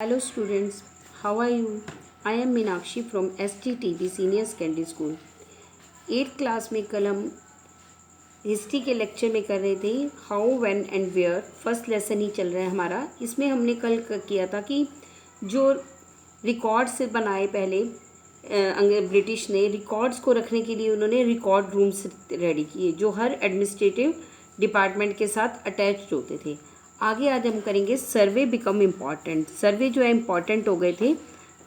Hello students, how are you? I am Meenakshi from STTB Senior Secondary School. 8th class में कल हम history के lecture में कर रहे थे how when and where. First lesson ही चल रहा है हमारा। इसमें हमने कल किया था कि जो रिकॉर्ड्स बनाए पहले ब्रिटिश ने, रिकॉर्ड्स को रखने के लिए उन्होंने रिकॉर्ड रूम्स रेडी किए जो हर एडमिनिस्ट्रेटिव डिपार्टमेंट के साथ अटैच्ड होते थे। आगे आज हम करेंगे सर्वे बिकम इम्पॉर्टेंट। सर्वे जो है इम्पॉर्टेंट हो गए थे।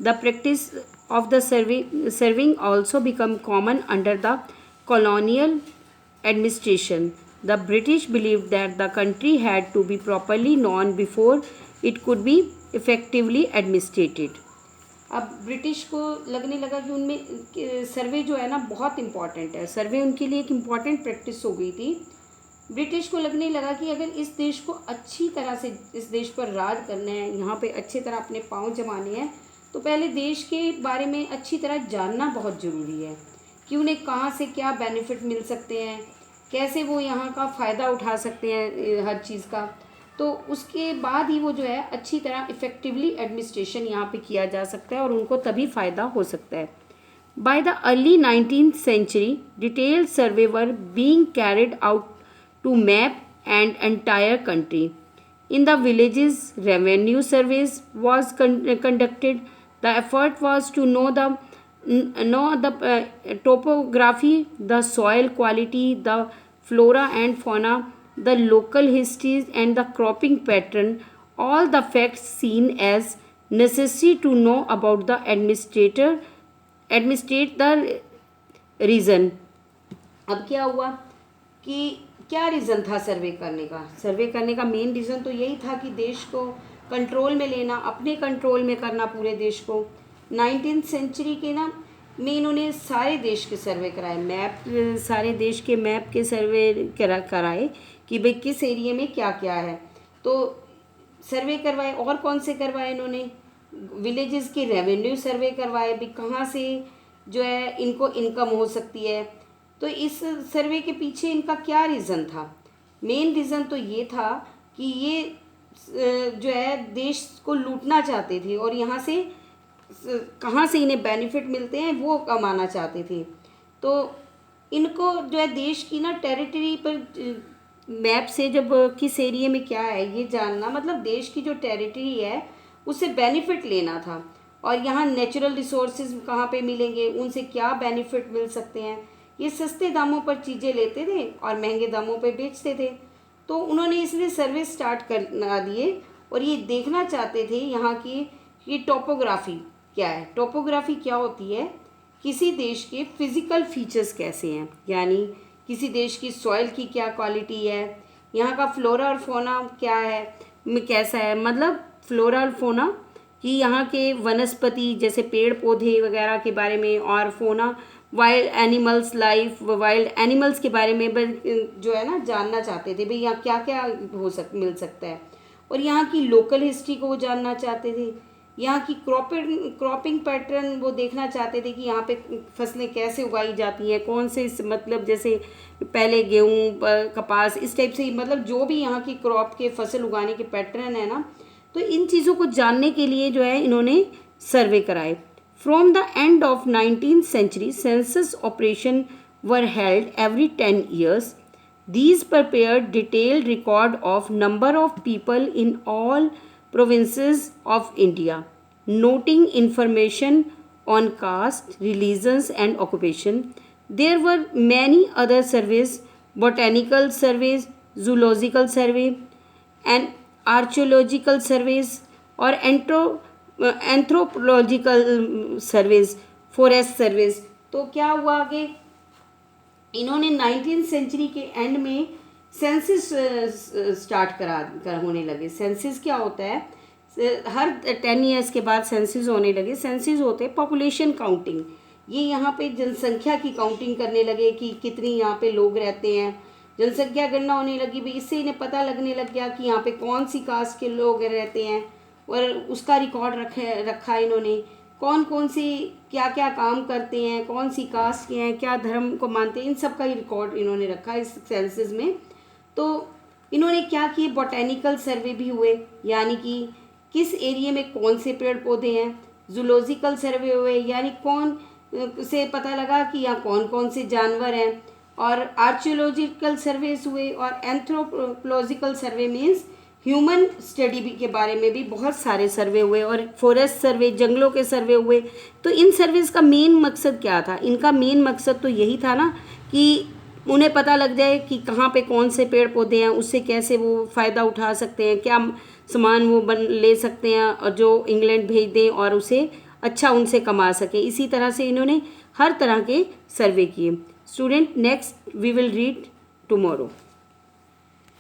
The practice of the serving also become common under the colonial administration. The British believed that the country had to be properly known before it could be effectively administrated. अब British को लगने लगा कि उनमें सर्वे जो है ना बहुत इम्पॉर्टेंट है। सर्वे उनके लिए एक इम्पॉर्टेंट प्रैक्टिस हो गई थी। ब्रिटिश को लगने लगा कि अगर इस देश को अच्छी तरह से, इस देश पर राज करना है, यहाँ पे अच्छी तरह अपने पाँव जमाने हैं, तो पहले देश के बारे में अच्छी तरह जानना बहुत ज़रूरी है कि उन्हें कहाँ से क्या बेनिफिट मिल सकते हैं, कैसे वो यहाँ का फ़ायदा उठा सकते हैं हर चीज़ का। तो उसके बाद ही वो जो है अच्छी तरह इफ़ेक्टिवली एडमिनिस्ट्रेशन यहाँ पे किया जा सकता है और उनको तभी फ़ायदा हो सकता है। By the early 19th century, detailed survey were being carried out to map an entire country. In the villages, revenue surveys was conducted. The effort was to know the topography, the soil quality, the flora and fauna, the local histories and the cropping pattern, all the facts seen as necessary to know about the administrate the region. अब क्या हुआ कि क्या reason था सर्वे करने का? सर्वे करने का मेन रीज़न तो यही था कि देश को कंट्रोल में लेना, अपने कंट्रोल में करना पूरे देश को। 19th सेंचुरी के ना में इन्होंने सारे देश के सर्वे कराए, मैप, सारे देश के मैप के सर्वे कराए कि भाई किस एरिया में क्या क्या है। तो सर्वे करवाए। और कौन से करवाए इन्होंने? विलेजेस के रेवेन्यू सर्वे करवाए भी, कहाँ से जो है इनको इनकम हो सकती है। तो इस सर्वे के पीछे इनका क्या रीज़न था? मेन रीज़न तो ये था कि ये जो है देश को लूटना चाहते थे और यहाँ से कहाँ से इन्हें बेनिफिट मिलते हैं वो कमाना चाहते थे। तो इनको जो है देश की ना टेरिटरी पर मैप से जब किस एरिया में क्या है ये जानना, मतलब देश की जो टेरिटरी है उससे बेनिफिट लेना था और यहाँ नेचुरल रिसोर्सेज कहाँ पे मिलेंगे, उनसे क्या बेनिफिट मिल सकते हैं। ये सस्ते दामों पर चीज़ें लेते थे और महंगे दामों पर बेचते थे। तो उन्होंने इसलिए सर्वे स्टार्ट कर दिए और ये देखना चाहते थे यहाँ की ये टोपोग्राफी क्या है। टोपोग्राफी क्या होती है? किसी देश के फिज़िकल फीचर्स कैसे हैं, यानी किसी देश की सॉइल की क्या क्वालिटी है, यहाँ का फ्लोरा और फोना क्या है, कैसा है। मतलब फ्लोरा और फोना कि यहाँ के वनस्पति जैसे पेड़ पौधे वगैरह के बारे में, और फोना wild animals life, wild animals के बारे में जो है ना जानना चाहते थे भाई यहाँ क्या क्या मिल सकता है। और यहाँ की लोकल हिस्ट्री को वो जानना चाहते थे। यहाँ की क्रॉपिंग पैटर्न वो देखना चाहते थे कि यहाँ पे फसलें कैसे उगाई जाती हैं, कौन से मतलब जैसे पहले गेहूँ, कपास, इस टाइप से, मतलब जो भी यहाँ की क्रॉप के फसल उगाने के पैटर्न है ना, तो इन चीज़ों को जानने के लिए जो है इन्होंने सर्वे कराए। From the end of 19th century, census operation were held every 10 years. These prepared detailed record of number of people in all provinces of India, noting information on caste, religions and occupation. There were many other surveys, botanical surveys, zoological survey and archaeological surveys or anthropological surveys, forest surveys. तो क्या हुआ आगे? इन्होंने 19th century के and में senses start होने लगे। Senses क्या होता है? हर 10 ईयर्स के बाद सेंसिस होने लगे। सेंसिस होते हैं पॉपुलेशन काउंटिंग। ये यहाँ पे जनसंख्या की काउंटिंग करने लगे कि कितनी यहाँ पे लोग रहते हैं। जनसंख्या गणना होने लगी भी, इससे इन्हें पता लगने लग गया कि यहाँ पे कौन सी कास्ट के लोग रहते हैं और उसका रिकॉर्ड रखा इन्होंने। कौन कौन सी क्या क्या काम करते हैं, कौन सी कास्ट के हैं, क्या धर्म को मानते हैं, इन सब का ही रिकॉर्ड इन्होंने रखा इस सेंसस में। तो इन्होंने क्या किए? बॉटेनिकल सर्वे भी हुए, यानी कि किस एरिया में कौन से पेड़ पौधे हैं। जूलॉजिकल सर्वे हुए, यानी कौन से पता लगा कि यहाँ कौन कौन से जानवर हैं। और आर्कियोलॉजिकल सर्वेस हुए, और एंथ्रोपोलॉजिकल सर्वे मीन्स ह्यूमन स्टडी भी के बारे में भी बहुत सारे सर्वे हुए, और फॉरेस्ट सर्वे, जंगलों के सर्वे हुए। तो इन सर्विस का मेन मकसद क्या था? इनका मेन मकसद तो यही था ना कि उन्हें पता लग जाए कि कहाँ पे कौन से पेड़ पौधे हैं, उससे कैसे वो फ़ायदा उठा सकते हैं, क्या सामान वो बन ले सकते हैं और जो इंग्लैंड भेज दें और उसे अच्छा उनसे कमा सके। इसी तरह से इन्होंने हर तरह के सर्वे किए। Student, next we will read tomorrow.